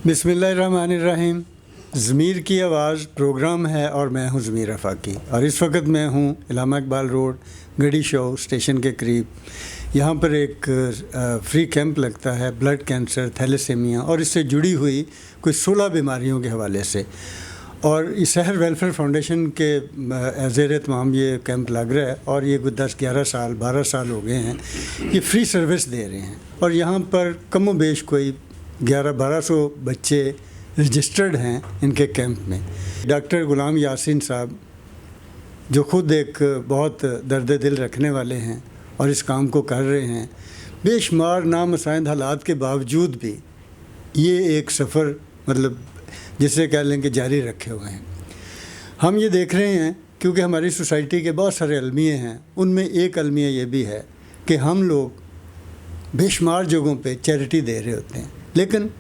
बिस्मिल्लाहिर्रहमानिर्रहीम। ज़मीर की आवाज़ प्रोग्राम है और मैं हूँ ज़मीर रफ़ाकी और इस वक्त मैं हूँ इलामा इकबाल रोड गढ़ी शो स्टेशन के करीब। यहाँ पर एक फ्री कैंप लगता है ब्लड कैंसर, थैलेसीमिया और इससे जुड़ी हुई कोई 16 बीमारियों के हवाले से। और इस शहर वेलफेयर फाउंडेशन के ज़ेर तमाम ये कैंप लग रहा है और ये कोई 10-11 साल 12 साल हो गए हैं ये फ्री सर्विस दे रहे हैं। और यहाँ पर कम व बेश कोई 1100-1200 बच्चे रजिस्टर्ड हैं इनके कैंप में। डॉक्टर ग़ुलाम यासीन साहब जो ख़ुद एक बहुत दर्द दिल रखने वाले हैं और इस काम को कर रहे हैं, बेशुमार नामसाइंद हालात के बावजूद भी ये एक सफ़र मतलब जिसे कह लें कि जारी रखे हुए हैं। हम ये देख रहे हैं क्योंकि हमारी सोसाइटी के बहुत सारे अलमिये हैं, उनमें एक अलमिया ये भी है कि हम लोग बेशुमार जगहों पे चैरिटी दे रहे होते हैं, लेकिन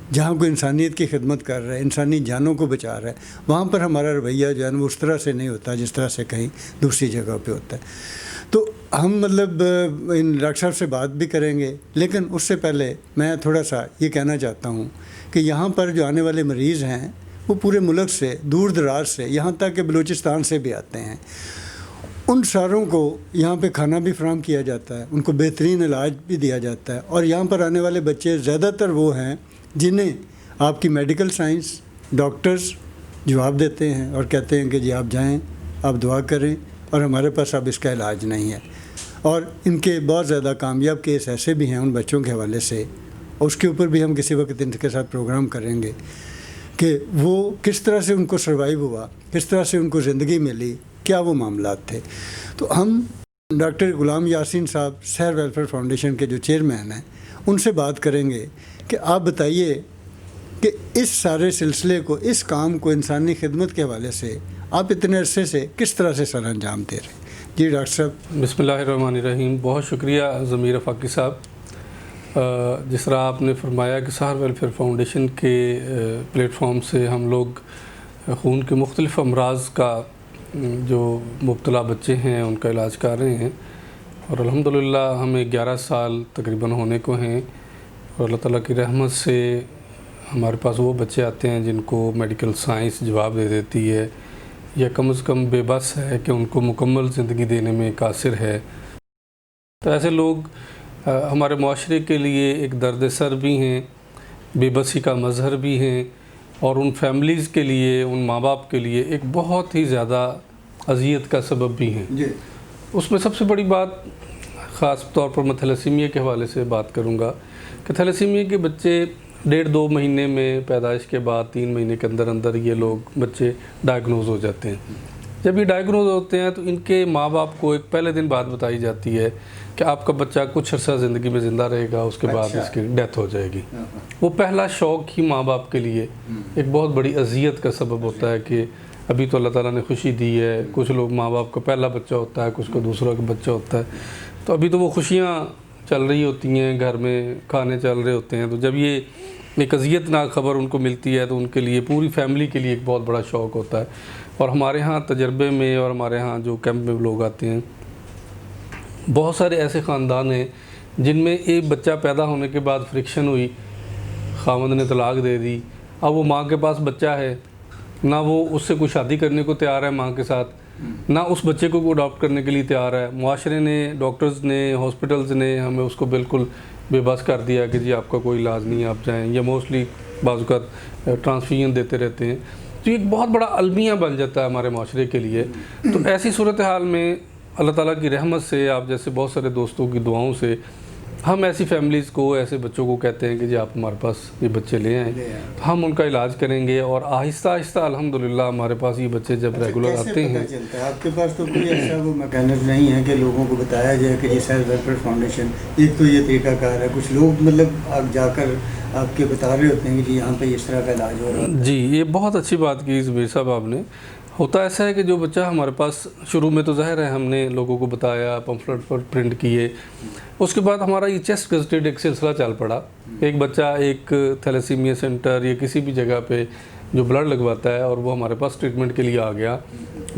जहाँ कोई इंसानियत की खिदमत कर रहा है, इंसानी जानों को बचा रहा है, वहाँ पर हमारा रवैया जो है वो उस तरह से नहीं होता जिस तरह से कहीं दूसरी जगह पे होता है। तो हम मतलब इन डॉक्टर साहब से बात भी करेंगे, लेकिन उससे पहले मैं थोड़ा सा ये कहना चाहता हूँ कि यहाँ पर जो आने वाले मरीज़ हैं वो पूरे मुल्क से, दूर दराज से, यहाँ तक कि बलूचिस्तान से भी आते हैं। उन सारों को यहाँ पे खाना भी फराहम किया जाता है, उनको बेहतरीन इलाज भी दिया जाता है। और यहाँ पर आने वाले बच्चे ज़्यादातर वो हैं जिन्हें आपकी मेडिकल साइंस डॉक्टर्स जवाब देते हैं और कहते हैं कि जी आप जाएं, आप दुआ करें और हमारे पास अब इसका इलाज नहीं है। और इनके बहुत ज़्यादा कामयाब केस ऐसे भी हैं उन बच्चों के हवाले से, उसके ऊपर भी हम किसी वक्त इनके साथ प्रोग्राम करेंगे कि वो किस तरह से उनको सर्वाइव हुआ, किस तरह से उनको ज़िंदगी मिली, क्या वो मामलात थे। तो हम डॉक्टर ग़ुलाम यासीन साहब शहर वेलफेयर फाउंडेशन के जो चेयरमैन हैं उनसे बात करेंगे कि आप बताइए कि इस सारे सिलसिले को, इस काम को, इंसानी खिदमत के हवाले से आप इतने अरसे से किस तरह से सर अंजाम दे रहे हैं। जी डॉक्टर साहब। बिस्मिल्लाहिर्रहमानिर्रहीम। बहुत शुक्रिया ज़मीर रफ़ाकी साहब। जिस तरह आपने फरमाया कि शहर वेलफेयर फाउंडेशन के प्लेटफॉर्म से हम लोग खून के मुख्तलिफ़ अमराज़ का जो मुब्तला बच्चे हैं उनका इलाज कर रहे हैं और अल्हम्दुलिल्लाह हमें 11 साल तकरीबन होने को हैं और अल्लाह ताला की रहमत से हमारे पास वो बच्चे आते हैं जिनको मेडिकल साइंस जवाब दे देती है या कम से कम बेबस है कि उनको मुकम्मल ज़िंदगी देने में कासिर है। तो ऐसे लोग हमारे माशरे के लिए एक दर्द सर भी हैं, बेबसी का मज़हर भी हैं और उन फैमिलीज़ के लिए, उन माँ बाप के लिए एक बहुत ही ज़्यादा अज़ियत का सबब भी हैं। उसमें सबसे बड़ी बात ख़ास तौर पर मैं थैलेसीमिया के हवाले से बात करूँगा कि थैलेसीमिया के बच्चे 1.5-2 महीने में पैदाइश के बाद 3 महीने के अंदर अंदर ये लोग बच्चे डायग्नोज़ हो जाते हैं। जब ये डायग्नोज़ होते हैं तो इनके माँ बाप को एक पहले दिन बात बताई जाती है कि आपका बच्चा कुछ अर्सा ज़िंदगी में ज़िंदा रहेगा, उसके बाद इसकी डेथ हो जाएगी। वो पहला शौक़ ही माँ बाप के लिए एक बहुत बड़ी अज़ियत का सबब होता है कि अभी तो अल्लाह ताला ने खुशी दी है। कुछ लोग माँ बाप का पहला बच्चा होता है, कुछ को दूसरा का बच्चा होता है, तो अभी तो वो खुशियाँ चल रही होती हैं, घर में खाने चल रहे होते हैं। तो जब ये एक अज़ियतनाक ख़बर उनको मिलती है तो उनके लिए, पूरी फैमिली के लिए एक बहुत बड़ा शौक़ होता है। और हमारे यहाँ तजर्बे में और हमारे यहाँ जो कैंप में लोग आते हैं, बहुत सारे ऐसे ख़ानदान हैं जिनमें एक बच्चा पैदा होने के बाद फ्रिक्शन हुई, ख़ावंद ने तलाक दे दी, अब वो माँ के पास बच्चा है, ना वो उससे कोई शादी करने को तैयार है माँ के साथ, ना उस बच्चे को अडॉप्ट करने के लिए तैयार है। मुआशरे ने, डॉक्टर्स ने, हॉस्पिटल्स ने हमें उसको बिल्कुल बेबस कर दिया कि जी आपका कोई इलाज नहीं, आप जाएँ, या मोस्टली बाज़ ट्रांसफ्यूजन देते रहते हैं। तो ये एक बहुत बड़ा अलमिया बन जाता है हमारे माशरे के लिए। तो ऐसी सूरत हाल में अल्लाह ताला की रहमत से, आप जैसे बहुत सारे दोस्तों की दुआओं से, हम ऐसी फैमिलीज़ को, ऐसे बच्चों को कहते हैं कि जी आप हमारे पास ये बच्चे ले आएँ, तो हम उनका इलाज करेंगे। और आहिस्ता आहिस्ता अल्हम्दुलिल्लाह हमारे पास ये बच्चे जब रेगुलर आते हैं। चलता है आपके पास तो कोई ऐसा वो मैकेनिज्म नहीं है कि लोगों को बताया जाए कि ये शहर वेलफेयर फाउंडेशन, एक तो ये तरीक़ाकार है, कुछ लोग मतलब आप जाकर आपके बता रहे होते हैं कि जी यहाँ पे इस तरह का इलाज हो रहा है। जी, ये बहुत अच्छी बात की ज़मीर साहब आपने। होता ऐसा है कि जो बच्चा हमारे पास शुरू में तो ज़ाहिर है हमने लोगों को बताया, पम्फलेट पर प्रिंट किए, उसके बाद हमारा ये चेस्ट गज़टेड एक सिलसिला चल पड़ा। एक बच्चा एक थैलेसीमिया सेंटर या किसी भी जगह पे जो ब्लड लगवाता है और वो हमारे पास ट्रीटमेंट के लिए आ गया,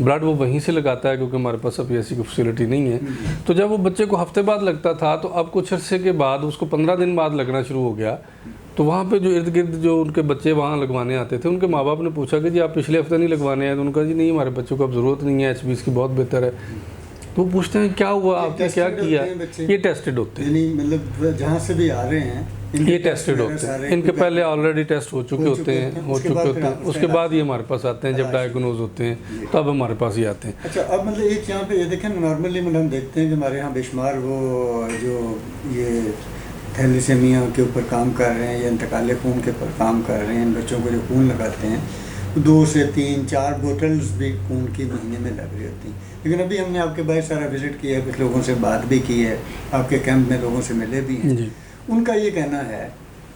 ब्लड वो वहीं से लगाता है क्योंकि हमारे पास अभी ऐसी कोई फैसिलिटी नहीं है। तो जब वो बच्चे को हफ्ते बाद लगता था तो अब कुछ अर्से के बाद उसको 15 दिन बाद लगना शुरू हो गया। तो वहाँ पे जो इर्द गिर्द जो उनके बच्चे वहाँ लगवाने आते थे, उनके माँ बाप ने पूछा कि जी आप पिछले हफ्ते नहीं लगवाने आए? तो उनका जी नहीं, हमारे बच्चों को अब ज़रूरत नहीं है, HBs की बहुत बेहतर है। तो वो पूछते हैं क्या हुआ, आपने क्या किया? ये टेस्टेड होते हैं, मतलब जहाँ से भी आ रहे हैं ये टेस्टेड होते हैं, इनके पहले ऑलरेडी टेस्ट हो चुके होते हैं, उसके बाद ये हमारे पास आते हैं। जब डायग्नोज होते हैं तब हमारे पास ही आते हैं। अच्छा, अब मतलब एक यहाँ पे ये देखें, नॉर्मली मतलब हम देखते हैं कि हमारे यहाँ बेशुमार वो जो ये थैलेसीमिया के ऊपर काम कर रहे हैं या इंतकाल खून के ऊपर काम कर रहे हैं, इन बच्चों को जो खून लगाते हैं 2 से 3, 4 बोतल्स भी खून की महीने में लग रही होती हैं। लेकिन अभी हमने आपके बाहर सारा विज़िट किया है, कुछ लोगों से बात भी की है, आपके कैंप में लोगों से मिले भी हैं जी। उनका ये कहना है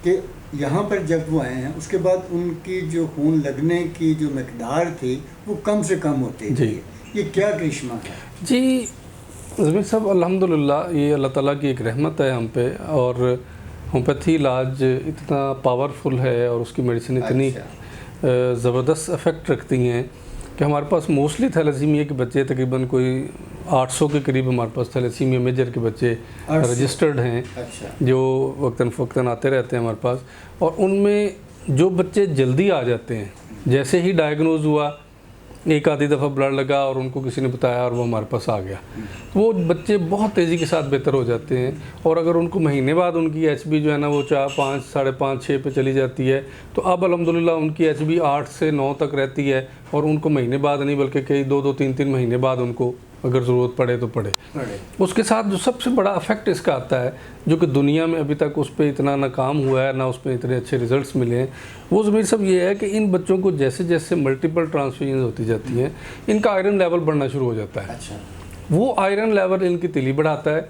कि यहाँ पर जब वो आए हैं उसके बाद उनकी जो खून लगने की जो मकदार थी वो कम से कम होती है। ये क्या करिश्मा है? जी ज़मीर साहब, अल्हम्दुलिल्लाह ये अल्लाह ताला की एक रहमत है हम पे, और होम्योपैथी इलाज इतना पावरफुल है और उसकी मेडिसिन इतनी ज़बरदस्त इफ़ेक्ट रखती हैं कि हमारे पास मोस्टली थैलेसीमिया के बच्चे तकरीबन कोई 800 के करीब हमारे पास थैलेसीमिया मेजर के बच्चे रजिस्टर्ड हैं। जो वक्तन फ़क्तन आते रहते हैं हमारे पास, और उनमें जो बच्चे जल्दी आ जाते हैं, जैसे ही डायग्नोज हुआ, एक आधी दफ़ा ब्लड लगा और उनको किसी ने बताया और वो हमारे पास आ गया, तो वो बच्चे बहुत तेज़ी के साथ बेहतर हो जाते हैं। और अगर उनको महीने बाद उनकी HB जो है ना वो 4, 5, 5.5, 6 पे चली जाती है, तो अब अल्हम्दुलिल्लाह उनकी HB 8 से 9 तक रहती है, और उनको महीने बाद नहीं बल्कि कई 2-2, 3-3 महीने बाद उनको अगर ज़रूरत पड़े तो पड़े। उसके साथ जो सबसे बड़ा इफेक्ट इसका आता है, जो कि दुनिया में अभी तक उस पर इतना नाकाम हुआ है, ना उस पर इतने अच्छे रिजल्ट्स मिले हैं, वो ज़मीर सब ये है कि इन बच्चों को जैसे जैसे मल्टीपल ट्रांसफ्यूजन होती जाती हैं, इनका आयरन लेवल बढ़ना शुरू हो जाता है। अच्छा। वो आयरन लेवल इनकी तिली बढ़ाता है,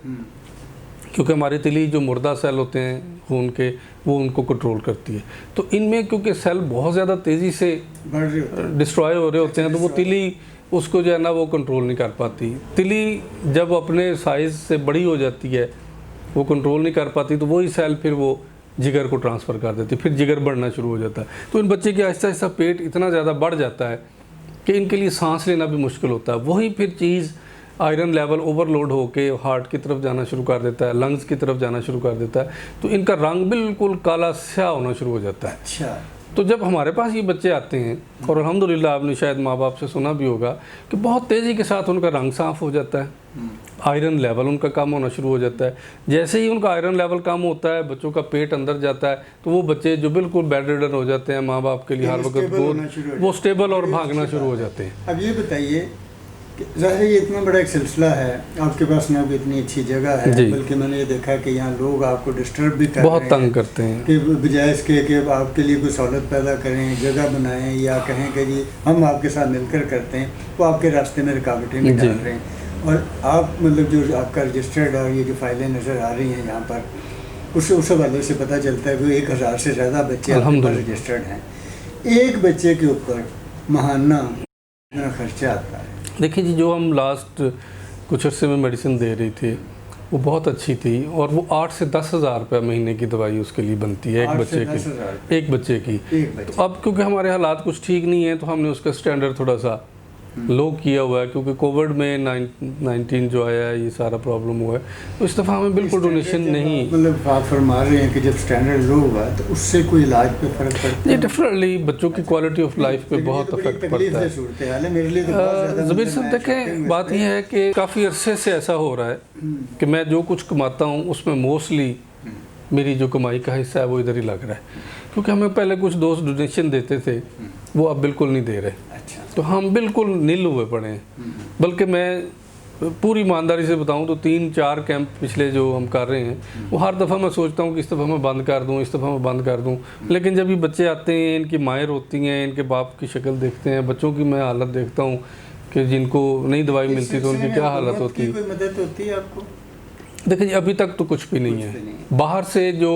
क्योंकि हमारी तिली जो मुर्दा सेल होते हैं खून के, वो उनको कंट्रोल करती है। तो इनमें क्योंकि सेल बहुत ज़्यादा तेज़ी से डिस्ट्रॉय हो रहे होते हैं, तो वो तिली उसको जो है ना वो कंट्रोल नहीं कर पाती। तिली जब अपने साइज़ से बड़ी हो जाती है, वो कंट्रोल नहीं कर पाती, तो वही सेल फिर वो जिगर को ट्रांसफ़र कर देती है, फिर जिगर बढ़ना शुरू हो जाता है। तो इन बच्चे के आहिस्ता आहिस्ता पेट इतना ज़्यादा बढ़ जाता है कि इनके लिए सांस लेना भी मुश्किल होता है। वही फिर चीज़ आयरन लेवल ओवरलोड होके हार्ट की तरफ जाना शुरू कर देता है, लंग्स की तरफ जाना शुरू कर देता है, तो इनका रंग बिल्कुल काला स्याह होना शुरू हो जाता है। अच्छा। तो जब हमारे पास ये बच्चे आते हैं, और अल्हम्दुलिल्लाह आपने शायद माँ बाप से सुना भी होगा कि बहुत तेज़ी के साथ उनका रंग साफ़ हो जाता है, आयरन लेवल उनका कम होना शुरू हो जाता है। जैसे ही उनका आयरन लेवल कम होता है, बच्चों का पेट अंदर जाता है, तो वो बच्चे जो बिल्कुल बेड रिडन हो जाते हैं, माँ बाप के लिए हर वक्त वो स्टेबल और भागना शुरू हो जाते हैं। अब ये बताइए, ज़ाहिर है ये इतना बड़ा एक सिलसिला है, आपके पास ना भी इतनी अच्छी जगह है, बल्कि मैंने ये देखा कि यहाँ लोग आपको डिस्टर्ब भी कर बहुत तंग करते हैं कि बजाय इसके कि आपके लिए कोई सहूलत पैदा करें, जगह बनाएं, या कहें कि जी हम आपके साथ मिलकर करते हैं, वो आपके रास्ते में रुकावटें भी डाल रहे हैं। और आप मतलब जो आपका रजिस्टर्ड और ये जो फाइलें नज़र आ रही हैं यहाँ पर, उस हवाले से पता चलता है कि 1000 से ज़्यादा बच्चे रजिस्टर्ड हैं। एक बच्चे के ऊपर माहाना कितना खर्चा आता है? देखिए जी, जो हम लास्ट कुछ अर्से में मेडिसिन दे रही थी वो बहुत अच्छी थी, और वो 8 से 10 हज़ार रुपये महीने की दवाई उसके लिए बनती है एक बच्चे की। तो अब क्योंकि हमारे हालात कुछ ठीक नहीं है, तो हमने उसका स्टैंडर्ड थोड़ा सा लो किया हुआ है, क्योंकि कोविड में 19 जो आया है, ये सारा प्रॉब्लम हुआ है, तो इस दफ़ा हमें बिल्कुल डोनेशन नहीं। मतलब आप फरमा रहे हैं कि जब स्टैंडर्ड लो हुआ तो उससे कोई इलाज पे फ़र्क पड़ता है? डेफिनेटली बच्चों की क्वालिटी ऑफ लाइफ पे बहुत इफेक्ट पड़ता है। ज़मीर साहब देखें, बात यह है कि काफ़ी अरसे से ऐसा हो रहा है कि मैं जो कुछ कमाता हूँ उसमें मोस्टली मेरी जो कमाई का हिस्सा है वो इधर ही लग रहा है, क्योंकि हमें पहले कुछ दोस्त डोनेशन देते थे, वो अब बिल्कुल नहीं दे रहे। तो हम बिल्कुल नील हुए पड़े हैं। बल्कि मैं पूरी ईमानदारी से बताऊं तो 3-4 कैंप पिछले जो हम कर रहे हैं, वो हर दफ़ा मैं सोचता हूं कि इस दफ़ा मैं बंद कर दूं, इस दफ़ा मैं बंद कर दूं, लेकिन जब ये बच्चे आते हैं, इनकी माएँ रोती हैं, इनके बाप की शक्ल देखते हैं, बच्चों की मैं हालत देखता हूँ कि जिनको नहीं दवाई मिलती तो उनकी क्या हालत होती है। मदद होती है आपको? देखिए जी, अभी तक तो कुछ भी नहीं है। बाहर से जो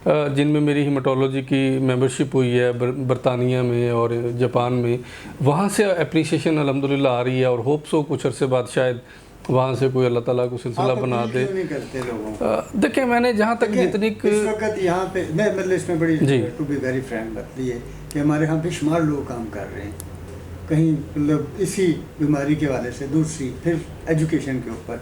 जिनमें मेरी हीमेटोलॉजी की मेंबरशिप हुई है बरतानिया में और जापान में, वहाँ से अप्रिसिएशन अल्हम्दुलिल्लाह आ रही है, और होप सो कुछ अरसे बाद शायद वहाँ से कोई अल्लाह ताला को सिलसिला बना दे। देखिए, मैंने जहाँ तक जितनी इस वक्त यहाँ पे मैं मतलब इसमें बड़ी टू बी वेरी फ्रैंक बात ये कि हमारे यहाँ बेशुमार लोग काम कर रहे हैं, कहीं मतलब इसी बीमारी के वाले से, दूसरी फिर एजुकेशन के ऊपर,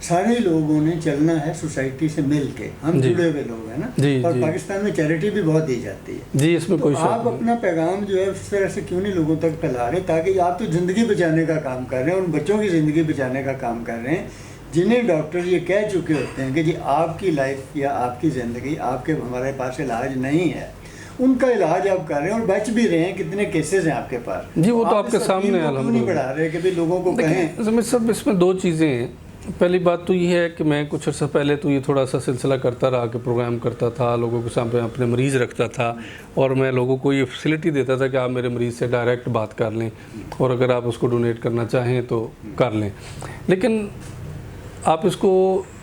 सारे लोगों ने चलना है सोसाइटी से मिल के, हम जी। जुड़े हुए लोग हैं ना। जी, और जी। पाकिस्तान में चैरिटी भी बहुत दी जाती है। जी, इसमें तो कोई शक आप नहीं। अपना पैगाम जो है उस तरह से क्यों नहीं लोगों तक फैला रहे, ताकि आप तो ज़िंदगी बचाने का काम कर रहे हैं, उन बच्चों की ज़िंदगी बचाने का काम कर रहे हैं जिन्हें डॉक्टर ये कह चुके होते हैं कि जी आपकी लाइफ या आपकी ज़िंदगी, आपके हमारे पास इलाज नहीं है, उनका इलाज आप कर रहे हैं और बच भी रहे हैं। कितने केसेस हैं आपके पास? जी, वो तो आप आपके इस सामने तरकीब है, को क्यों नहीं बढ़ा रहे कि भाई लोगों को कहें? देखिए जमीर साहब, इसमें दो चीज़ें हैं। पहली बात तो ये है कि मैं कुछ अर्सा पहले तो ये थोड़ा सा सिलसिला करता रहा कि प्रोग्राम करता था, लोगों के सामने अपने मरीज़ रखता था और मैं लोगों को ये फैसिलिटी देता था कि आप मेरे मरीज़ से डायरेक्ट बात कर लें और अगर आप उसको डोनेट करना चाहें तो कर लें। लेकिन आप इसको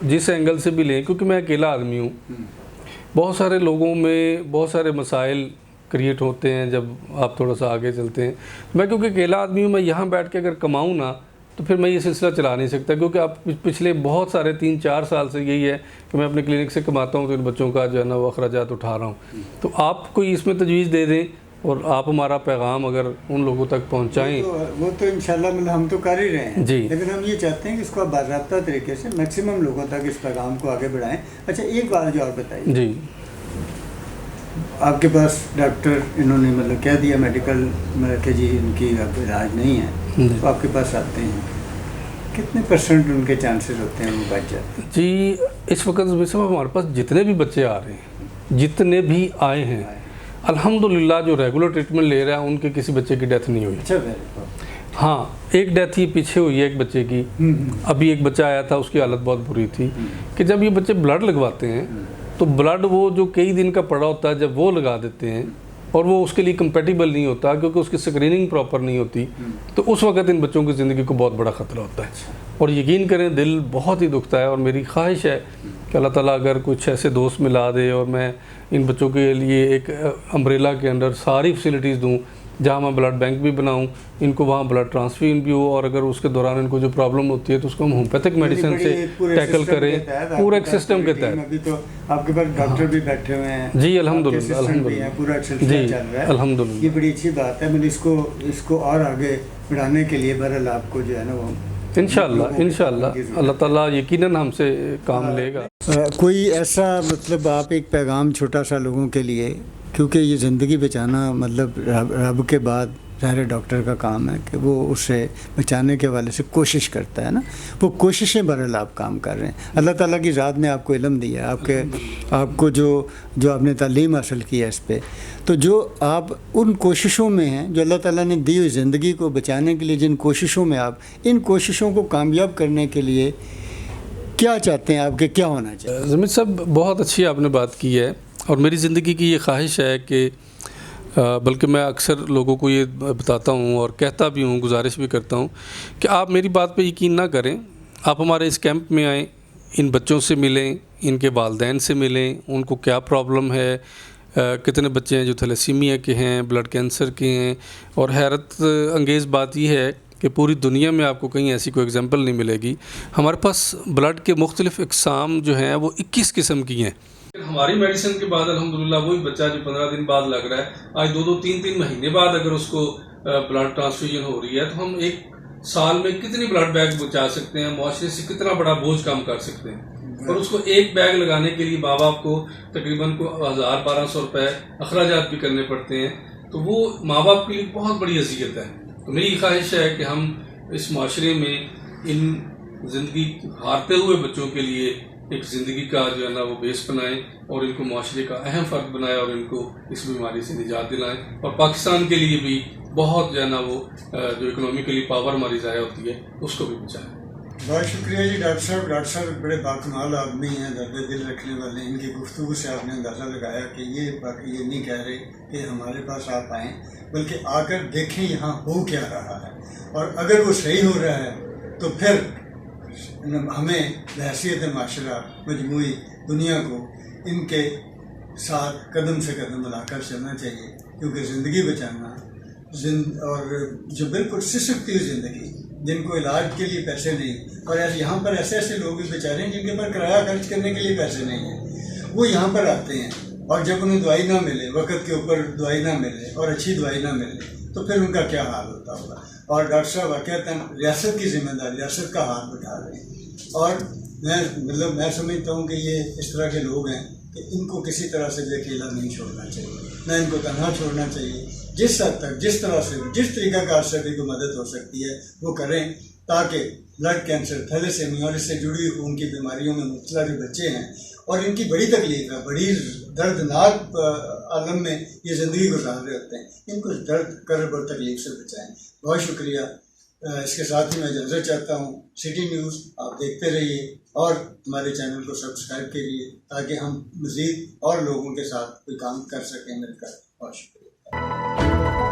जिस एंगल से भी लें, क्योंकि मैं अकेला आदमी हूँ, बहुत सारे लोगों में बहुत सारे मसाइल क्रिएट होते हैं जब आप थोड़ा सा आगे चलते हैं। मैं क्योंकि अकेला आदमी हूँ, मैं यहाँ बैठ के अगर कमाऊँ ना तो फिर मैं ये सिलसिला चला नहीं सकता, क्योंकि आप पिछले बहुत सारे 3-4 साल से यही है कि मैं अपने क्लिनिक से कमाता हूँ तो इन बच्चों का जो है ना वो अखराजात उठा रहा हूँ। तो आप कोई इसमें तजवीज़ दे दें और आप हमारा पैगाम अगर उन लोगों तक पहुँचाएँ। वो तो इंशाल्लाह मतलब हम तो कर ही रहे हैं जी। लेकिन हम ये चाहते हैं कि इसको आप बाज़ाब्ता तरीके से मैक्सिमम लोगों तक इस पैगाम को आगे बढ़ाएं। अच्छा, एक बात जो आप बताइए, जी, आपके पास डॉक्टर इन्होंने मतलब कह दिया मेडिकल मतलब कि जी इनकी अब इलाज नहीं है, तो आपके पास आते हैं, कितने % उनके चांसेस होते हैं वो बच जाते हैं? जी, इस वक्त हमारे पास जितने भी बच्चे आ रहे हैं, जितने भी आए हैं, अल्हम्दुलिल्लाह जो रेगुलर ट्रीटमेंट ले रहा है उनके किसी बच्चे की डेथ नहीं हुई। अच्छा, वेरी गुड। हाँ, एक डेथ ही पीछे हुई है एक बच्चे की। अभी एक बच्चा आया था, उसकी हालत बहुत बुरी थी कि जब ये बच्चे ब्लड लगवाते हैं तो ब्लड वो जो कई दिन का पड़ा होता है जब वो लगा देते हैं और वो उसके लिए कंपेटिबल नहीं होता क्योंकि उसकी स्क्रीनिंग प्रॉपर नहीं होती, तो उस वक्त इन बच्चों की ज़िंदगी को बहुत बड़ा ख़तरा होता है। और यकीन करें दिल बहुत ही दुखता है और मेरी ख्वाहिश है कि अल्लाह ताला अगर कुछ ऐसे दोस्त मिला दे और मैं इन बच्चों के लिए एक अम्ब्रेला के अंदर सारी फैसिलिटीज़ दूँ, जहाँ मैं ब्लड बैंक भी बनाऊँ, इनको वहाँ ब्लड ट्रांसफ्यूजन भी हो और अगर उसके दौरान इनको जो प्रॉब्लम होती है तो उसको हम होम्योपैथिक मेडिसिन से टैकल करें, पूरे एक सिस्टम के तहत। अभी तो आपके पास डॉक्टर भी बैठे हुए हैं। जी, अल्हम्दुलिल्लाह, अल्हम्दुलिल्लाह, पूरा एक सिलसिला जी, चल रहा है, अल्हम्दुलिल्लाह। ये बड़ी अच्छी बात है। मतलब इसको और आगे बढ़ाने के लिए बहरहाल आपको जो है ना वो इंशाअल्लाह अल्लाह ताला यकीनन हमसे काम लेगा। कोई ऐसा मतलब आप एक पैगाम छोटा सा लोगों के लिए, क्योंकि ये ज़िंदगी बचाना मतलब रब के बाद ज़ाहिर डॉक्टर का काम है कि वो उसे बचाने के वाले से कोशिश करता है ना, वो कोशिशें बहरहाल आप काम कर रहे हैं। अल्लाह ताला की ज़ात ने आपको इल्म दिया है, आपको जो आपने तालीम हासिल की है इस पर, तो जो आप उन कोशिशों में हैं जो अल्लाह ताला ने दी हुई ज़िंदगी को बचाने के लिए, जिन कोशिशों में आप इन कोशिशों को कामयाब करने के लिए क्या चाहते हैं, आपके क्या होना चाहिए? ज़मीर साहब, बहुत अच्छी आपने बात की है और मेरी ज़िंदगी की ये ख्वाहिश है कि बल्कि मैं अक्सर लोगों को ये बताता हूँ और कहता भी हूँ, गुजारिश भी करता हूँ कि आप मेरी बात पे यकीन ना करें, आप हमारे इस कैंप में आएँ, इन बच्चों से मिलें, इनके वालिदैन से मिलें, उनको क्या प्रॉब्लम है, कितने बच्चे हैं जो थैलेसीमिया के हैं, ब्लड कैंसर के हैं। और हैरत अंगेज़ बात यह है कि पूरी दुनिया में आपको कहीं ऐसी कोई एग्जांपल नहीं मिलेगी। हमारे पास ब्लड के मुख्तलिफ़ इक़साम जो हैं वो 21 किस्म की हैं। हमारी मेडिसिन के बाद अल्हम्दुलिल्लाह वही बच्चा जो 15 दिन बाद लग रहा है, आज 2-2, 3-3 महीने बाद अगर उसको ब्लड ट्रांसफ्यूजन हो रही है तो हम एक साल में कितनी ब्लड बैग बचा सकते हैं, मुआशरे से कितना बड़ा बोझ कम कर सकते हैं। और उसको एक बैग लगाने के लिए माँ बाप को तकरीबन 1000-1200 रुपए अखराजात भी करने पड़ते हैं, तो वो माँ बाप के लिए बहुत बड़ी अज़ियत है। तो मेरी ख्वाहिश है कि हम इस माशरे में इन ज़िंदगी हारते हुए बच्चों के लिए एक ज़िंदगी का जो है ना वो बेस बनाएं और इनको माशरे का अहम फ़र्द बनाएं और इनको इस बीमारी से निजात दिलाएं और पाकिस्तान के लिए भी बहुत जो है ना वो जो इकोनॉमिकली पावर हमारी ज़ाया होती है उसको भी बचाएं। बहुत शुक्रिया जी डॉक्टर साहब बड़े बाकमाल आदमी हैं, दर्द दिल रखने वाले। इनकी गुफ्तगू से आपने अंदाज़ा लगाया कि ये बाकी ये नहीं कह रहे कि हमारे पास आप आएँ, बल्कि आकर देखें यहाँ हो क्या रहा है और अगर वो सही हो रहा है तो फिर हमें बहैसियत माशरा मजमूई दुनिया को इनके साथ कदम से कदम मिलाकर चलना चाहिए, क्योंकि ज़िंदगी बचाना और जो बिल्कुल सिसकती हुई ज़िंदगी, जिनको इलाज के लिए पैसे नहीं, और यहाँ पर ऐसे ऐसे लोग भी बेचारे हैं जिनके पास किराया खर्च करने के लिए पैसे नहीं हैं, वो यहाँ पर आते हैं और जब उन्हें दवाई ना मिले, वक्त के ऊपर दवाई ना मिले और अच्छी दवाई ना मिले तो फिर उनका क्या हाल होता होगा। और डॉक्टर साहब वाक़ईतन रियासत की जिम्मेदारी, रियासत का हाथ उठा रहे हैं और मैं समझता हूँ कि ये इस तरह के लोग हैं कि इनको किसी तरह से भी अकेला नहीं छोड़ना चाहिए, ना इनको तनहा छोड़ना चाहिए। जिस हद तक, जिस तरह से, जिस तरीका कार से भी कोई मदद हो सकती है वो करें, ताकि ब्लड कैंसर, थैलेसेमिया और इससे जुड़ी हुई खून की बीमारियों में मुब्तला जो बच्चे हैं और इनकी बड़ी तकलीफ है, बड़ी दर्दनाक आलम में ये ज़िंदगी गुजार रहे होते हैं, इनको दर्द कर्ब और तकलीफ से बचाएं। बहुत शुक्रिया। इसके साथ ही मैं इजाज़त चाहता हूँ। सिटी न्यूज़ आप देखते रहिए और हमारे चैनल को सब्सक्राइब करिए ताकि हम मज़ीद और लोगों के साथ कोई काम कर सकें मिलकर। बहुत शुक्रिया।